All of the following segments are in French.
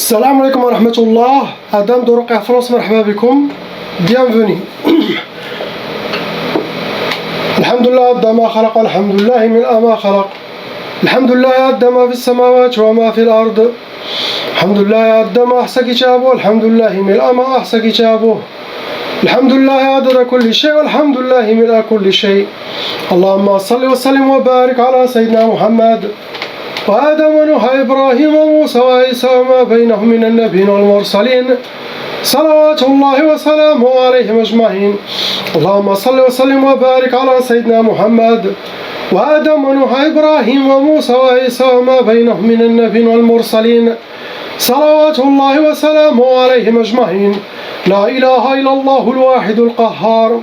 Salam alaikum wa rahmatullah. Adam de Ruqya France, marhaba bikum. Bienvenue. Alhamdulillah adda ma khalaq, alhamdulillah mil'a ma khalaq. Alhamdulillah adda ma fi samawat wa ma fi al-ard. Alhamdulillah adda ma ahsa kitabuh, alhamdulillah mil'a ma ahsa kitabuh. Alhamdulillah adada kulli shay, walhamdulillah mil'a kulli shay. Allahumma salli wa sallim wa barik ala Sayyidina Muhammad. وآدم ونوح إبراهيم وموسى وعيسى وما بينهم من النبيين والمرسلين صلوات الله وسلامه عليهم أجمعين. اللهم صل وسلم وبارك على سيدنا محمد وآدم ونوح إبراهيم وموسى وعيسى وما بينهم من النبيين والمرسلين صلوات الله وسلامه عليهم أجمعين. لا إله إلا الله الواحد القهار،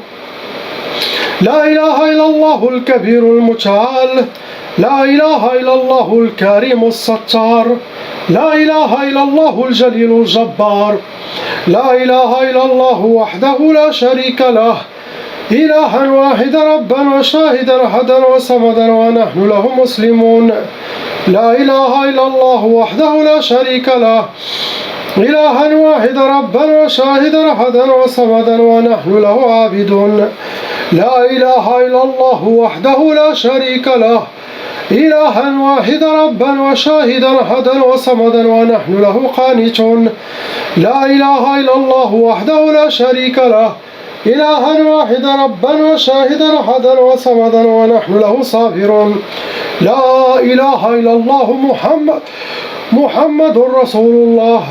لا إله إلا الله الكبير المتعال، لا إله إلا الله الكريم الستار، لا إله إلا الله الجليل الجبار، لا إله إلا الله وحده لا شريك له، إلها واحدا ربا وشاهدا أحدا وصمدا ونحن له مسلمون. لا إله إلا الله وحده لا شريك له، إلها واحدا ربا وشاهدا أحدا وصمدا ونحن له عابدون. لا إله إلا الله وحده لا شريك له، إلها واحدا ربا وشاهدا أحدا وصمدا ونحن له قانتون. لا إله إلا الله وحده لا شريك له، إلها واحدا ربا وشاهدا أحدا وصمدا ونحن له صابرون. لا إله إلا الله محمد رسول الله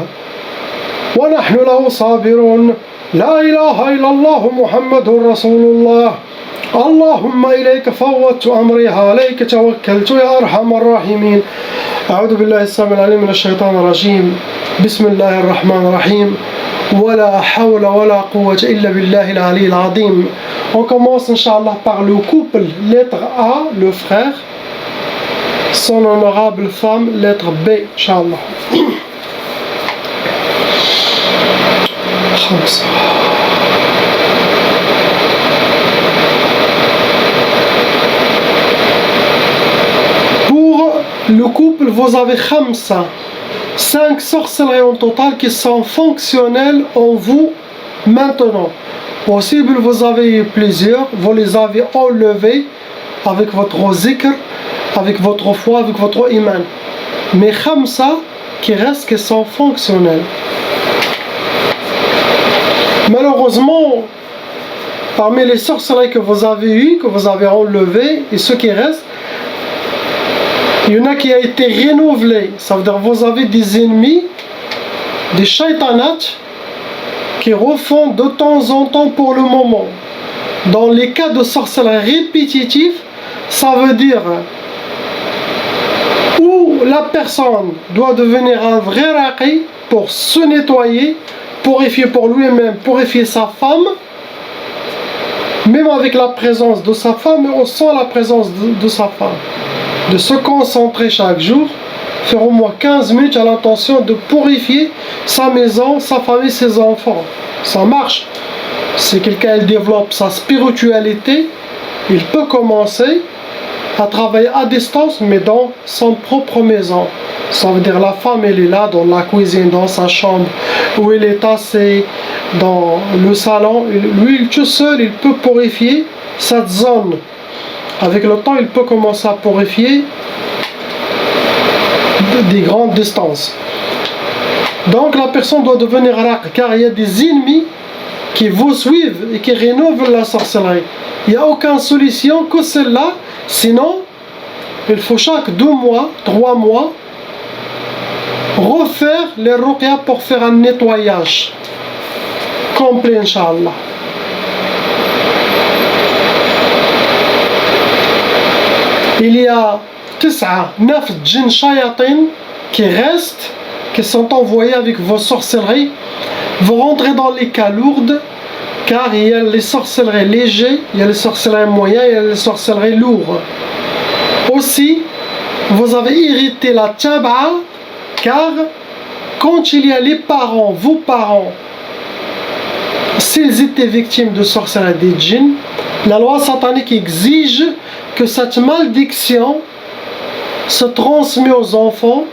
ونحن له صابرون. لا إله إلا الله محمد رسول الله. اللهم إليك فوضت أمري عليك توكلت يا أرحم الراحمين. أعوذ بالله السميع العليم من الشيطان الرجيم. بسم الله الرحمن الرحيم. ولا حول ولا قوة إلا بالله العلي العظيم. On commence Inch'Allah par le couple, lettre A, le frère, son honorable femme, lettre B, Inch'Allah. Le couple, vous avez khamsa, 5 sorcelleries en total qui sont fonctionnelles en vous maintenant. Possible, vous avez eu plusieurs, vous les avez enlevées avec votre zikr, avec votre foi, avec votre iman. Mais khamsa qui restent, qui sont fonctionnelles. Malheureusement, parmi les sorcelleries que vous avez eues, que vous avez enlevées, et ceux qui restent, il y en a qui a été renouvelé. Ça veut dire que vous avez des ennemis, des shaitanats, qui refont de temps en temps pour le moment. Dans les cas de sorcellerie répétitive, ça veut dire où la personne doit devenir un vrai raqi pour se nettoyer, purifier pour lui-même, purifier sa femme, même avec la présence de sa femme, mais sans la présence de sa femme. De se concentrer chaque jour, faire au moins 15 minutes à l'intention de purifier sa maison, sa famille, ses enfants. Ça marche. Si quelqu'un développe sa spiritualité, il peut commencer à travailler à distance, mais dans son propre maison. Ça veut dire la femme, elle est là, dans la cuisine, dans sa chambre, où elle est assise, dans le salon. Lui, tout seul, il peut purifier cette zone. Avec le temps, il peut commencer à purifier des grandes distances. Donc la personne doit devenir raq, car il y a des ennemis qui vous suivent et qui rénovent la sorcellerie. Il n'y a aucune solution que celle-là. Sinon, il faut chaque 2 mois, 3 mois, refaire les ruqya pour faire un nettoyage complet, Inch'Allah. Il y a 9 djinns shayatin qui restent, qui sont envoyés avec vos sorcelleries. Vous rentrez dans les cas lourds, car il y a les sorcelleries légères, il y a les sorcelleries moyennes, il y a les sorcelleries lourdes. Aussi, vous avez irrité la tab'a, car quand il y a les parents, vos parents, s'ils étaient victimes de sorcellerie des djinns, la loi satanique exige que cette malédiction se transmet aux enfants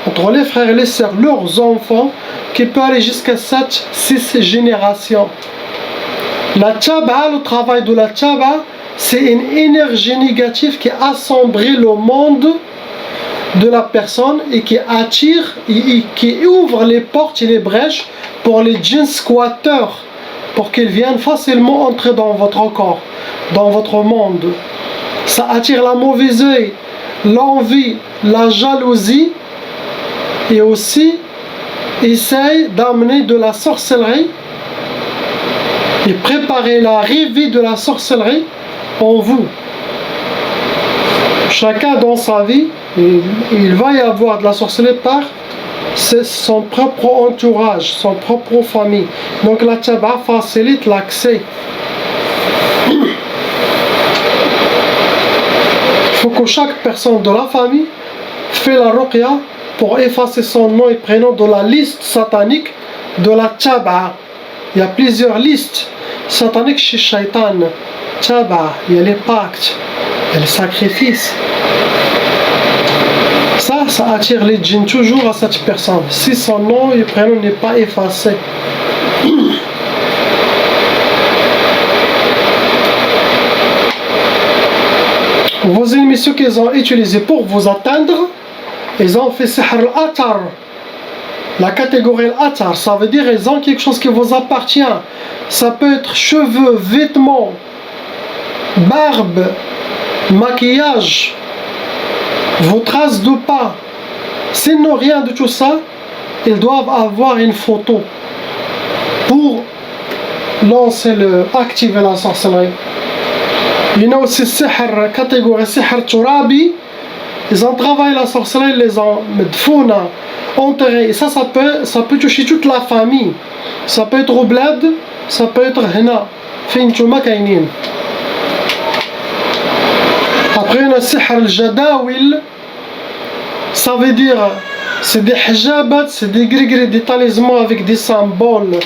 entre les frères et les sœurs, leurs enfants, qui peut aller jusqu'à 7-6 générations. La tchaba, le travail de la tchaba, c'est une énergie négative qui assombrit le monde de la personne et qui attire et qui ouvre les portes et les brèches pour les djinns squatteurs, pour qu'ils viennent facilement entrer dans votre corps, dans votre monde. Ça attire la mauvaise œil, l'envie, la jalousie, et aussi essaye d'amener de la sorcellerie et préparer l'arrivée de la sorcellerie en vous. Chacun dans sa vie, il va y avoir de la sorcellerie par son propre entourage, son propre famille. Donc la tchaba facilite l'accès. Il faut que chaque personne de la famille fait la ruqya pour effacer son nom et prénom de la liste satanique de la tchaba. Il y a plusieurs listes sataniques chez Shaitan. Tchaba, il y a les pactes, il y a les sacrifices. Ça attire les djinns toujours à cette personne, si son nom et prénom n'est pas effacé. Vos ennemis, ceux qu'ils ont utilisés pour vous atteindre, ils ont fait sihr al-atar. La catégorie al-atar, ça veut dire ils ont quelque chose qui vous appartient. Ça peut être cheveux, vêtements, barbe, maquillage, vos traces de pas. S'ils n'ont rien de tout ça, ils doivent avoir une photo pour activer la sorcellerie. Il y a aussi sihr, catégorie sihr turabi. Ils ont travaillé la sorcellerie, ils les ont medfouna, enterré. Et ça peut toucher toute la famille. Ça peut être au bled, ça peut être hena, fintouma kainin. Après, on a sihr al-jadawil. Ça veut dire, c'est des hijabat, c'est des gris-gris, des talismans avec des symboles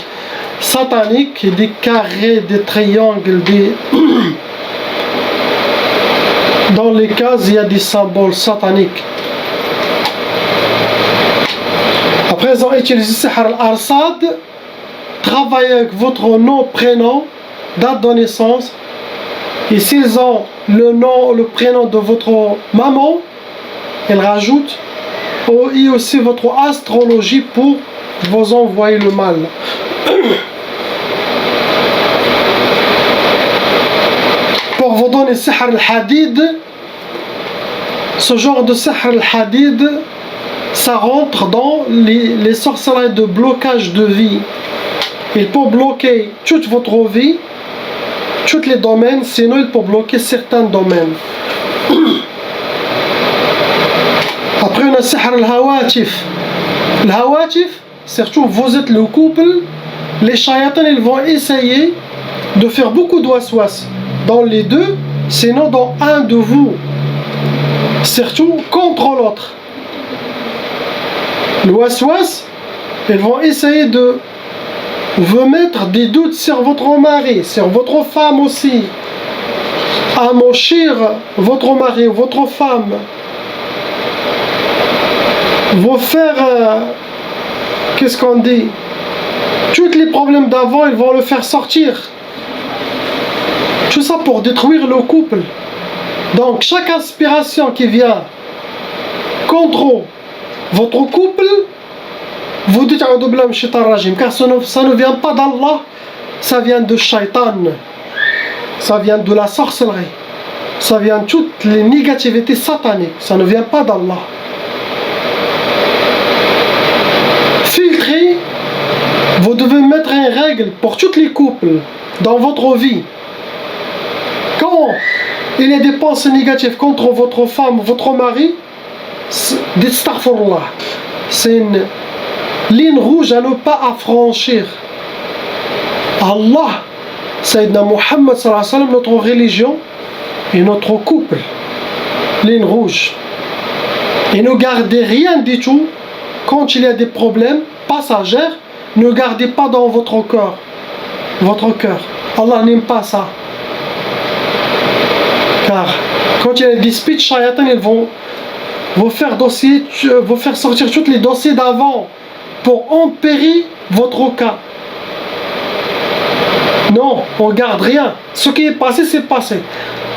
sataniques, des carrés, des triangles, des... Dans les cases, il y a des symboles sataniques. Après, ils ont utilisé sihr al-arsad, travailler avec votre nom, prénom, date de naissance. Et s'ils ont le nom, le prénom de votre maman, ils rajoutent et aussi votre astrologie pour vous envoyer le mal. Pour vous donner sihr al-hadid, ce genre de sihr al-hadid, ça rentre dans les sorcelleries de blocage de vie. Il peut bloquer toute votre vie, tous les domaines, sinon il peut bloquer certains domaines. Après, on a sihr al-hawatif. Le hawatif, surtout vous êtes le couple, les shayatans ils vont essayer de faire beaucoup de waswas dans les deux, sinon dans un de vous, surtout contre l'autre. Le waswas, ils vont essayer de vous mettre des doutes sur votre mari, sur votre femme aussi, amochir votre mari, votre femme, vous faire, qu'est-ce qu'on dit, tous les problèmes d'avant, ils vont le faire sortir. Tout ça pour détruire le couple. Donc chaque inspiration qui vient contre votre couple, vous dites car ça ne vient pas d'Allah, ça vient de Shaitan, ça vient de la sorcellerie, ça vient de toutes les négativités sataniques, ça ne vient pas d'Allah. Filtrez, vous devez mettre une règle pour tous les couples dans votre vie. Quand il y a des pensées négatives contre votre femme, votre mari, dites astaghfirullah. C'est une ligne rouge à ne pas affranchir. Allah, Sayyidina Muhammad sallallahu alayhi wa sallam, notre religion et notre couple. Ligne rouge. Et ne gardez rien du tout quand il y a des problèmes passagers. Ne gardez pas dans votre cœur. Allah n'aime pas ça. Car quand il y a des disputes, Shayatan, ils vont vous faire sortir tous les dossiers d'avant pour empirer votre cas. Non, on ne garde rien. Ce qui est passé, c'est passé.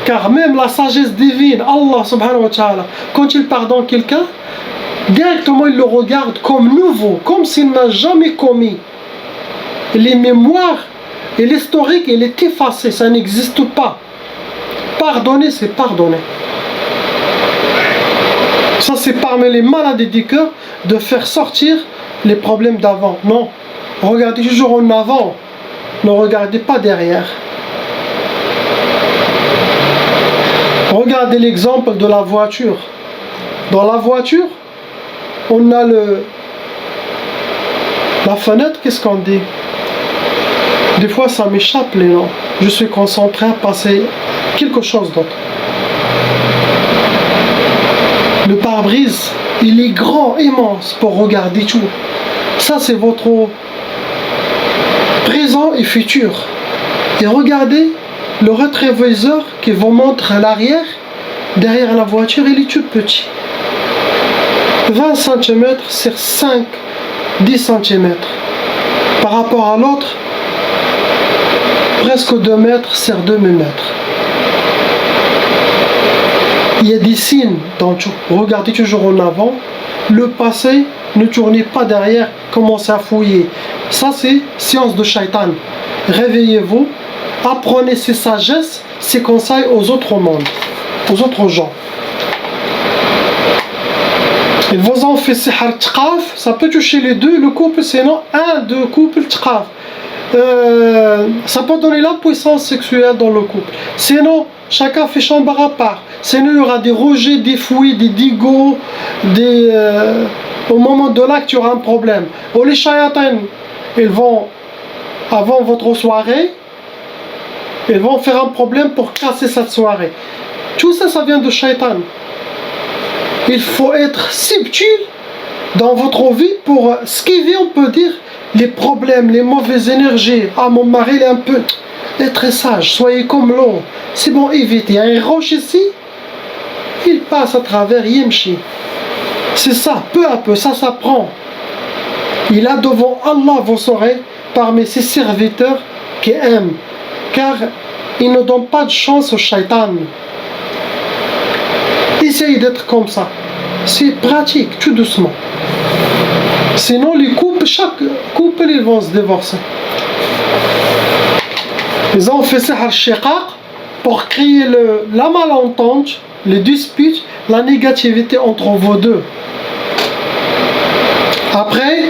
Car même la sagesse divine, Allah subhanahu wa ta'ala, quand il pardonne quelqu'un, directement il le regarde comme nouveau, comme s'il n'a jamais commis. Les mémoires et l'historique, il est effacé, ça n'existe pas. Pardonner, c'est pardonner. Ça, c'est parmi les maladies du cœur de faire sortir les problèmes d'avant. Non, regardez toujours en avant, ne regardez pas derrière. Regardez l'exemple de la voiture. Dans la voiture, on a la fenêtre, qu'est-ce qu'on dit? Des fois, ça m'échappe les noms. Je suis concentré à passer quelque chose d'autre. Le pare-brise, il est grand, immense pour regarder tout. Ça, c'est votre présent et futur. Et regardez le rétroviseur qui vous montre à l'arrière, derrière la voiture, il est tout petit. 20 cm sur 10 cm. Par rapport à l'autre, presque 2 mètres sur 2 mètres. Il y a des signes dans tout. Regardez toujours en avant. Le passé, ne tournez pas derrière, commencez à fouiller. Ça, c'est science de shaitan. Réveillez-vous, apprenez ses sagesses, ses conseils aux autres mondes, aux autres gens. Et vos enfants fait sihar tqaf, ça peut toucher les deux, le couple, sinon un, deux couples tqaf. Ça peut donner la puissance sexuelle dans le couple. Sinon, chacun fait chambre à part. Sinon, il y aura des rejets, des fouilles, des digots, au moment de l'acte, il y aura un problème. Ou les shayatins, ils vont, avant votre soirée, ils vont faire un problème pour casser cette soirée. Tout ça, ça vient de shaitan. Il faut être subtil dans votre vie pour esquiver, on peut dire, les problèmes, les mauvaises énergies. Ah, mon mari, il est un peu... Être sage, soyez comme l'eau. C'est bon, évitez. Il y a un roche ici, il passe à travers Yemchi. C'est ça, peu à peu, ça s'apprend. Il a devant Allah, vous saurez, parmi ses serviteurs qui aiment. Car il ne donne pas de chance au shaitan. Essayez d'être comme ça. C'est pratique, tout doucement. Sinon, les couples, chaque couple, ils vont se divorcer. Ils ont fait ça à shiqaq pour créer la malentente, les disputes, la négativité entre vous deux. Après,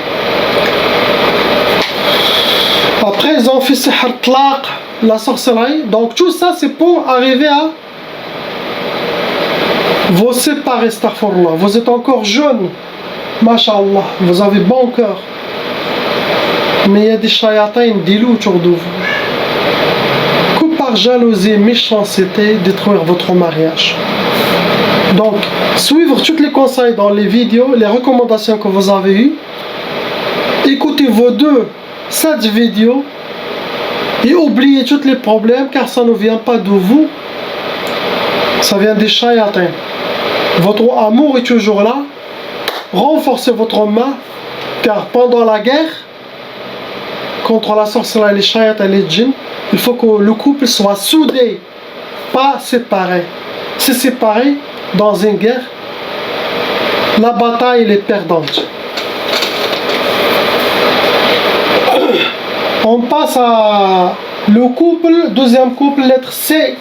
ils ont fait ça à tlaq, la sorcellerie. Donc tout ça, c'est pour arriver à vous séparer, astaghfirullah. Vous êtes encore jeune, masha'Allah, vous avez bon cœur. Mais il y a des shayatins, des loups autour de vous. Que par jalousie, méchanceté, détruire votre mariage. Donc, suivre tous les conseils dans les vidéos, les recommandations que vous avez eues. Écoutez cette vidéo et oubliez tous les problèmes car ça ne vient pas de vous. Ça vient des shayatins. Votre amour est toujours là. Renforcez votre main car pendant la guerre contre la sorcellerie, les shayatins et les djinns, il faut que le couple soit soudé, pas séparé. C'est séparé dans une guerre, la bataille elle est perdante. On passe à le couple, deuxième couple, lettre C.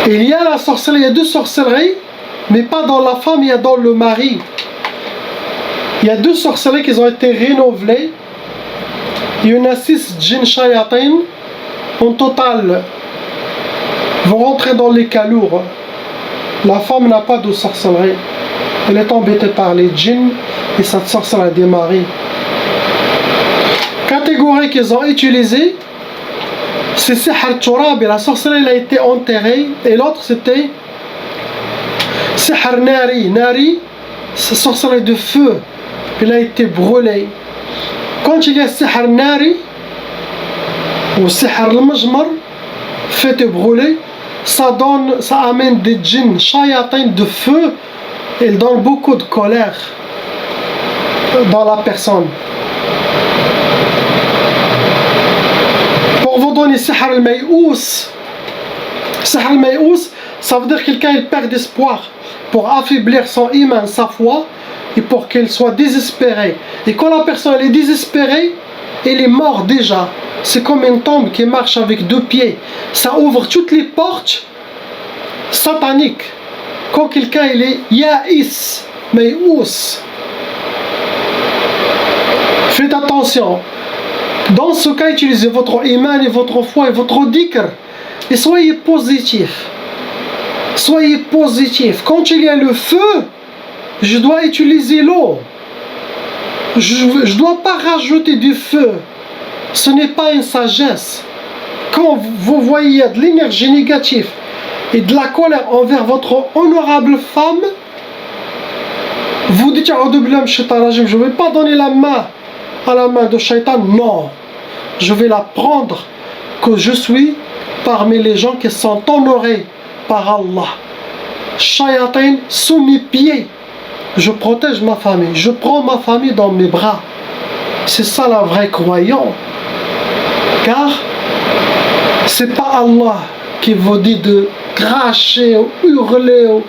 Il y a la sorcellerie, il y a deux sorcelleries, mais pas dans la femme, il y a dans le mari. Il y a deux sorcelleries qui ont été renouvelées. Il y en a 6 djinns shayatin. En total, vous rentrez dans les cas lourds. La femme n'a pas de sorcellerie. Elle est embêtée par les djinns et cette sorcellerie des maris. Catégorie qu'ils ont utilisée, c'est Sihr Turab, et la sorcellerie a été enterrée, et l'autre c'était Sihr Nari. Nari, c'est sorcellerie de feu, elle a été brûlée. Quand il y a Sihr Nari ou Sihr al-Majmar, fait te brûler, ça amène des djinns, shayatin de feu, il donne beaucoup de colère dans la personne. Pour vous donner sihr al-may'ous, sihr al-may'ous, ça veut dire quelqu'un il perd d'espoir, pour affaiblir son iman, sa foi, et pour qu'il soit désespéré. Et quand la personne est désespérée, elle est morte déjà. C'est comme une tombe qui marche avec deux pieds. Ça ouvre toutes les portes sataniques. Quand quelqu'un il est ya'is, may'ous. Faites attention. Dans ce cas, utilisez votre iman et votre foi et votre dhikr. Et soyez positif. Soyez positif. Quand il y a le feu, je dois utiliser l'eau. Je ne dois pas rajouter du feu. Ce n'est pas une sagesse. Quand vous voyez de l'énergie négative et de la colère envers votre honorable femme, vous dites je ne vais pas donner la main à la main de Shaitan. Non, je vais la prendre, que je suis parmi les gens qui sont honorés par Allah. Shaitan sous mes pieds. Je protège ma famille, je prends ma famille dans mes bras. C'est ça la vraie croyance. Car c'est pas Allah qui vous dit de cracher, ou hurler, ou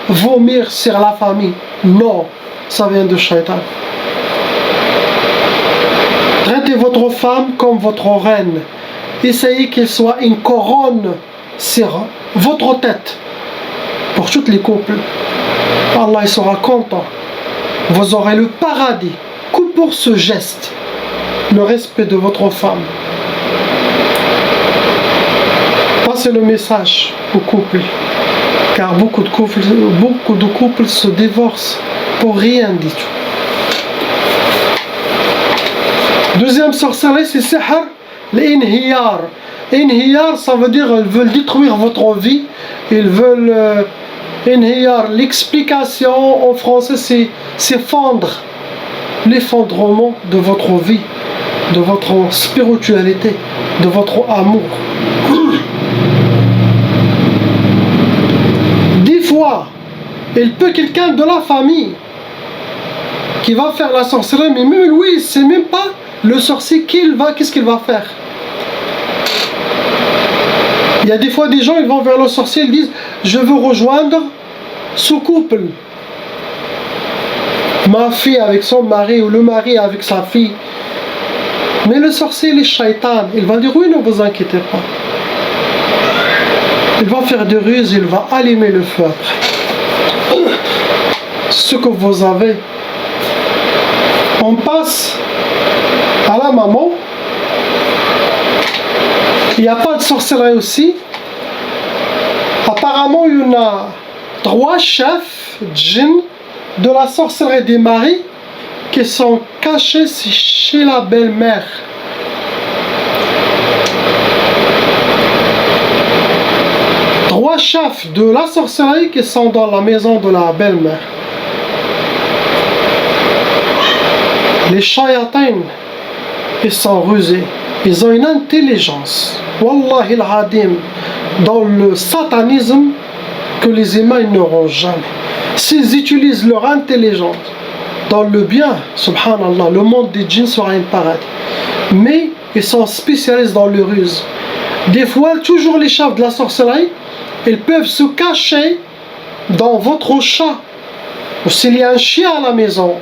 vomir sur la famille. Non, ça vient de Shaitan. Traitez votre femme comme votre reine. Essayez qu'elle soit une couronne sur votre tête. Pour tous les couples. Allah il sera content. Vous aurez le paradis que pour ce geste, le respect de votre femme. Passez le message aux couples, car beaucoup de couples se divorcent pour rien du tout. Deuxième sorcellerie, c'est sihr l'inhiyar. Inhiyar, ça veut dire ils veulent détruire votre vie, ils veulent inhiyar, l'explication en français c'est fondre, l'effondrement de votre vie, de votre spiritualité, de votre amour. Des fois, il peut quelqu'un de la famille qui va faire la sorcellerie, mais même lui, c'est même pas le sorcier qu'est-ce qu'il va faire. Il y a des fois des gens, ils vont vers le sorcier, ils disent je veux rejoindre ce couple, ma fille avec son mari ou le mari avec sa fille. Mais le sorcier, il est shaitan, il va dire oui, ne vous inquiétez pas. Il va faire des ruses, il va allumer le feu après. Ce que vous avez. On passe à la maman. Il n'y a pas de sorcellerie aussi. Apparemment, il y en a 3 chefs djinns de la sorcellerie des maris qui sont cachés chez la belle-mère. Trois chefs de la sorcellerie qui sont dans la maison de la belle-mère. Les shayatins, ils sont rusés. Ils ont une intelligence. Wallahi al-Hadim, dans le satanisme, que les humains n'auront jamais. S'ils utilisent leur intelligence dans le bien, subhanallah, le monde des djinns sera un paradis. Mais ils sont spécialistes dans le ruse. Des fois, toujours les chefs de la sorcellerie, ils peuvent se cacher dans votre chat. Ou s'il y a un chien à la maison,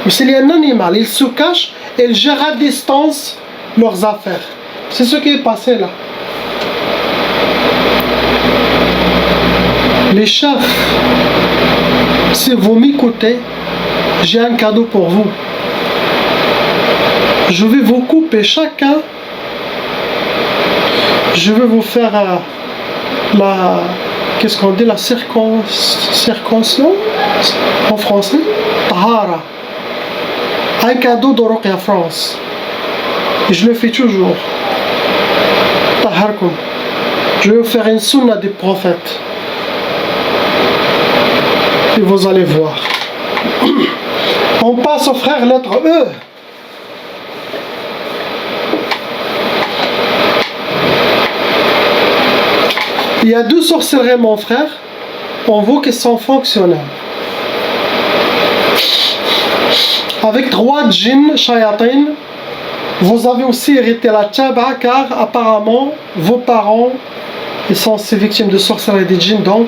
ou s'il y a un animal, ils se cachent et ils gèrent à distance leurs affaires. C'est ce qui est passé là. Les chefs, si vous m'écoutez, j'ai un cadeau pour vous. Je vais vous couper chacun. Je vais vous faire qu'est-ce qu'on dit, la circoncision en français, tahara. Un cadeau de Ruqya France. Et je le fais toujours. Taharkum. Je vais vous faire une sunna des prophètes. Et vous allez voir. On passe au frère lettre E. Il y a 2 sorcelleries, mon frère, en vous qui sont fonctionnelles. Avec 3 djinns, shayatin, vous avez aussi hérité la tchaba, car apparemment, vos parents, ils sont aussi victimes de sorcellerie des djinns, donc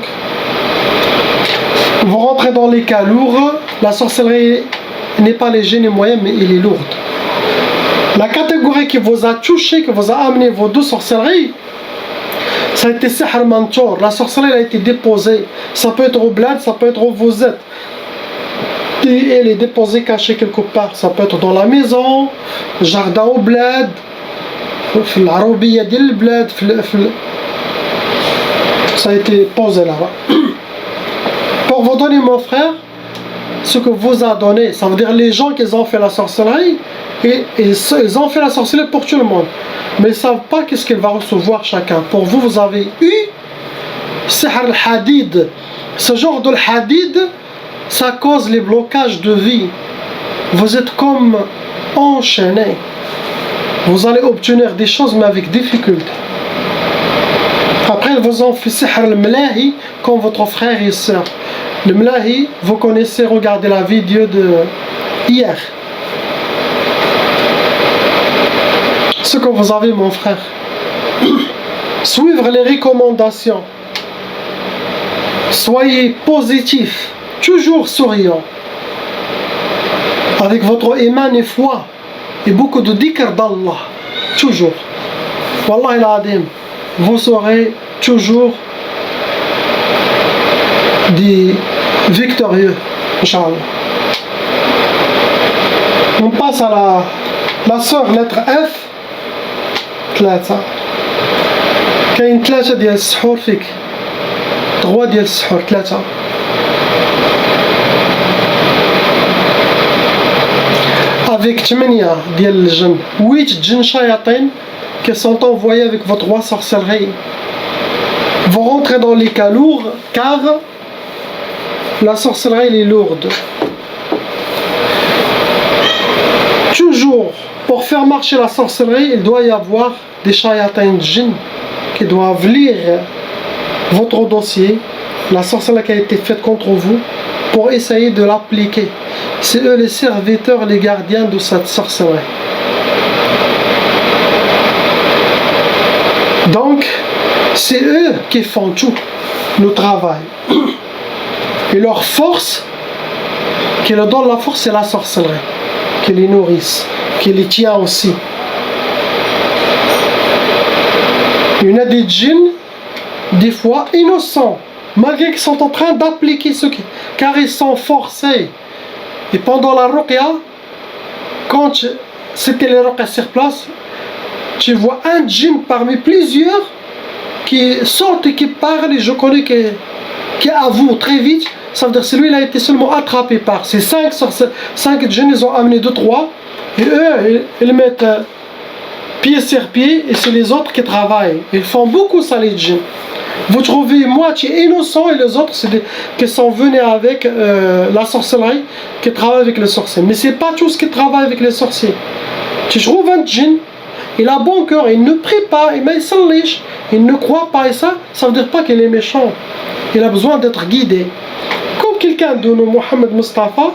vous rentrez dans les cas lourds. La sorcellerie n'est pas légère ni moyenne, mais elle est lourde. La catégorie qui vous a touché, qui vous a amené vos 2 sorcelleries, ça a été Sihr Mantour. La sorcellerie a été déposée. Ça peut être au bled, ça peut être où vous êtes. Et elle est déposée, cachée quelque part. Ça peut être dans la maison, jardin au bled, l'Arabia du bled. Ça a été posé là-bas. Pour vous donner, mon frère, ce que vous a donné, ça veut dire les gens qui ont fait la sorcellerie, et ils ont fait la sorcellerie pour tout le monde, mais ils ne savent pas qu'est-ce qu'il va recevoir chacun. Pour vous, vous avez eu Sihr al-Hadid. Ce genre de hadid, ça cause les blocages de vie. Vous êtes comme enchaîné. Vous allez obtenir des choses, mais avec difficulté. Après, ils vous ont fait Sihr al-Mlahi, comme votre frère et soeur. Le Mlahi, vous connaissez, regardez la vidéo de hier. Ce que vous avez, mon frère. Suivre les recommandations. Soyez positif, toujours souriant. Avec votre iman et foi. Et beaucoup de dhikr d'Allah. Toujours. Wallah al-Adim. Vous serez toujours des victorieux, Inch'Allah. On passe à la sœur, lettre F. 3 كاين 3 ديال السحور فيك 3 ديال السحور 3 avec 8 ديال الجن 8 جن شياطين qui sont envoyés avec vos 3 sorcelleries. Vous rentrez dans les cas lourds car la sorcellerie elle est lourde. Toujours, pour faire marcher la sorcellerie, il doit y avoir des shayatin djinn qui doivent lire votre dossier, la sorcellerie qui a été faite contre vous, pour essayer de l'appliquer. C'est eux les serviteurs, les gardiens de cette sorcellerie. Donc, c'est eux qui font tout le travail. Et leur force, qui leur donne la force, c'est la sorcellerie, qui les nourrissent, qui les tient aussi. Il y en a des djinns, des fois innocents, malgré qu'ils sont en train d'appliquer ce qui... car ils sont forcés. Et pendant la ruqya, quand c'était les ruqya sur place, tu vois un djinn parmi plusieurs qui sortent et qui parlent, et je connais qui avoue très vite. Ça veut dire que celui-là a été seulement attrapé par ces 5 djinns, ils ont amené 2-3, et eux, ils mettent pied sur pied, et c'est les autres qui travaillent. Ils font beaucoup ça, les djinns. Vous trouvez moitié innocents, et les autres, c'est des qui sont venus avec la sorcellerie, qui travaillent avec les sorciers. Mais c'est pas tous qui travaillent avec les sorciers. Tu trouves un djinn, il a bon cœur, il ne prie pas, il ne croit pas, et ça veut dire pas qu'il est méchant. Il a besoin d'être guidé. Comme quelqu'un de nous, Mohamed Mustafa,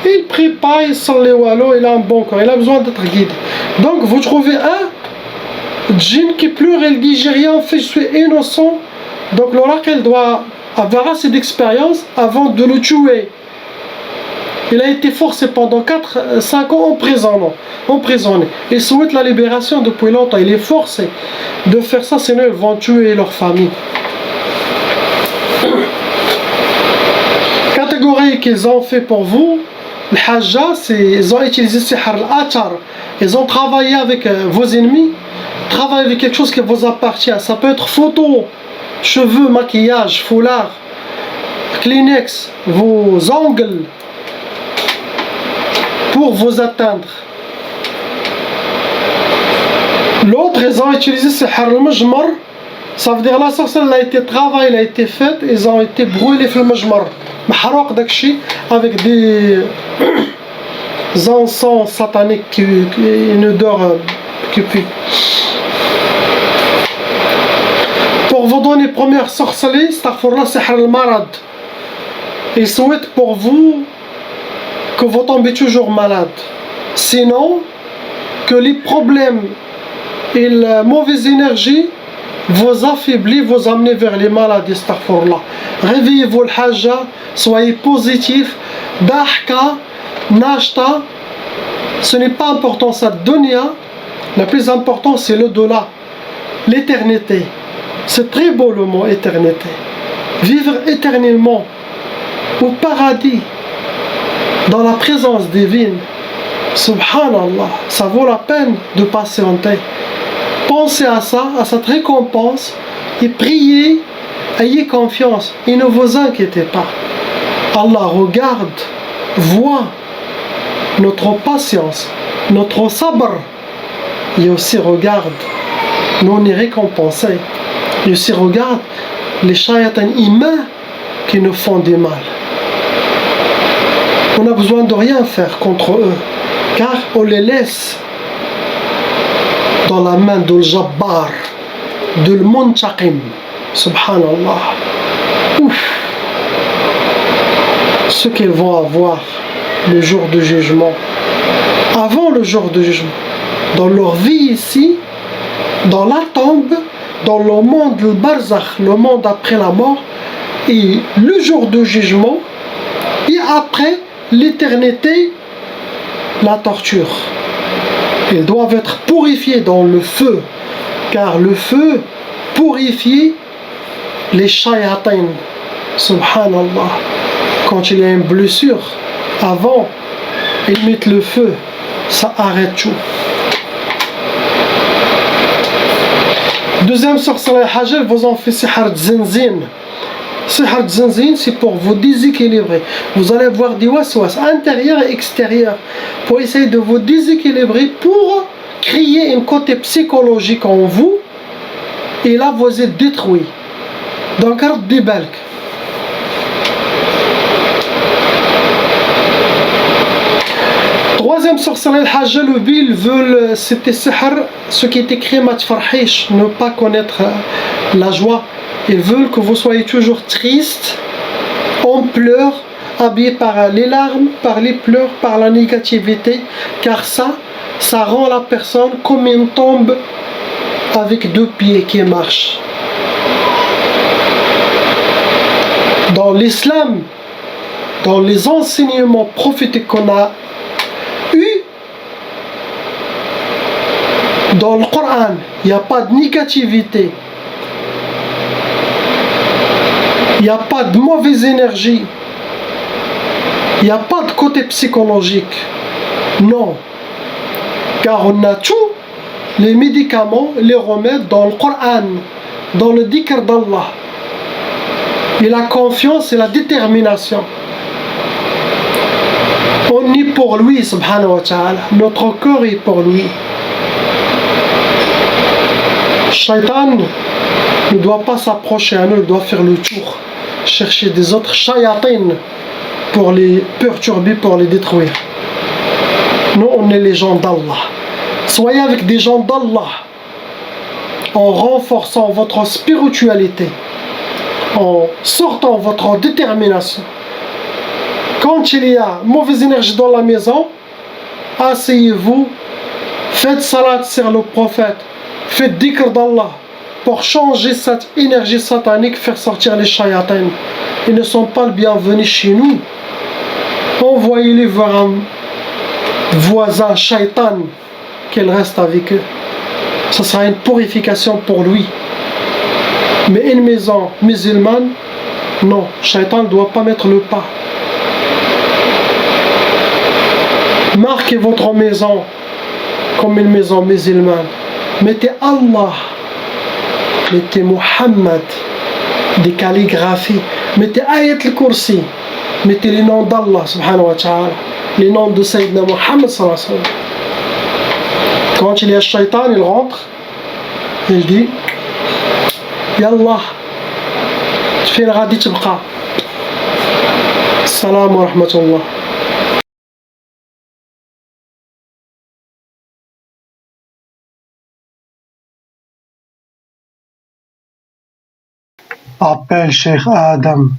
il prie pas, il il a un bon cœur, il a besoin d'être guidé. Donc vous trouvez un djinn qui pleure, il dit j'ai rien fait, je suis innocent. Donc l'oracle doit avoir assez d'expérience avant de le tuer. Il a été forcé pendant 4-5 ans emprisonné. Il souhaite la libération depuis longtemps. Il est forcé de faire ça, sinon ils vont tuer leur famille. Catégorie qu'ils ont fait pour vous, le hajja, ils ont utilisé sihr al-atar. Ils ont travaillé avec vos ennemis, travaillé avec quelque chose qui vous appartient. Ça peut être photo, cheveux, maquillage, foulard, Kleenex, vos ongles, pour vous atteindre. L'autre, ils ont utilisé sihr al-majmar. Ça veut dire la sorcellerie a été travaillée, elle a été faite, ils ont été brûlés في المجمر. محروق داكشي avec des encens sataniques qui une odeur qui pue. Pour vous donner première sorcellerie, astaghfirullah, sihr al-marad. Il souhaite pour vous que vous tombez toujours malade. Sinon, que les problèmes et la mauvaise énergie vous affaiblissent, vous amenez vers les maladies, astaghfirullah. Réveillez-vous al-hajja, soyez positif. Dahka, nashta, ce n'est pas important ça, dunya. Le plus important c'est l'au-delà, l'éternité. C'est très beau le mot éternité. Vivre éternellement au paradis, dans la présence divine. Subhanallah, ça vaut la peine de patienter. Pensez à ça, à cette récompense, et priez, ayez confiance, et ne vous inquiétez pas. Allah regarde, voit notre patience, notre sabr, et aussi regarde, nous on est récompensés, et aussi regarde les shayatans humains qui nous font du mal. On n'a besoin de rien faire contre eux, car on les laisse dans la main de Jabbar, de Muntaqim. Subhanallah. Ouf. Ce qu'ils vont avoir le jour du jugement, avant le jour du jugement, dans leur vie ici, dans la tombe, dans le monde, le barzakh, le monde après la mort, et le jour du jugement, et après l'éternité, la torture. Ils doivent être purifiés dans le feu, car le feu purifie les shayatins. Subhanallah. Quand il y a une blessure, avant, ils mettent le feu, ça arrête tout. Deuxième sorcellerie hajjal, vous en faites sihr zinzin. Sihr zinzin, c'est pour vous déséquilibrer. Vous allez voir des waswas intérieurs et extérieurs pour essayer de vous déséquilibrer, pour créer un côté psychologique en vous, et là vous êtes détruit. Donc, garde des balques. Troisième sorcellerie hajjal, ils veulent, c'était sihr, ce qui est écrit matfarhish, ne pas connaître la joie. Ils veulent que vous soyez toujours triste, en pleurs, habillé par les larmes, par les pleurs, par la négativité, car ça rend la personne comme une tombe avec deux pieds qui marchent. Dans l'islam, dans les enseignements prophétiques qu'on a eus, dans le Coran, il n'y a pas de négativité. Il n'y a pas de mauvaise énergie. Il n'y a pas de côté psychologique. Non. Car on a tous les médicaments, les remèdes dans le Coran, dans le dhikr d'Allah. Et la confiance et la détermination. On est pour lui, subhanahu wa ta'ala. Notre corps est pour lui. Shaitan ne doit pas s'approcher à nous, il doit faire le tour. Chercher des autres shayatines pour les perturber, pour les détruire. Nous, on est les gens d'Allah. Soyez avec des gens d'Allah en renforçant votre spiritualité, en sortant votre détermination. Quand il y a mauvaise énergie dans la maison, asseyez-vous, faites salat sur le prophète, faites dhikr d'Allah, pour changer cette énergie satanique, faire sortir les shayatins. Ils ne sont pas le bienvenu chez nous. Envoyez-les vers un voisin shaitan, qu'il reste avec eux. Ce sera une purification pour lui. Mais une maison musulmane, non, shaitan ne doit pas mettre le pas. Marquez votre maison comme une maison musulmane. Mettez Allah, mettez Muhammad, des calligraphies, mettez Ayat al-Kursi, mettez les noms d'Allah subhanahu wa ta'ala, les noms de Sayyidina Muhammad sallallahu alayhi wa sallam. Quand il y a shaitan, il rentre, il dit Yallah, tu fais le radit tibqa. Salam wa rahmatullah. appelle Cheikh Adam.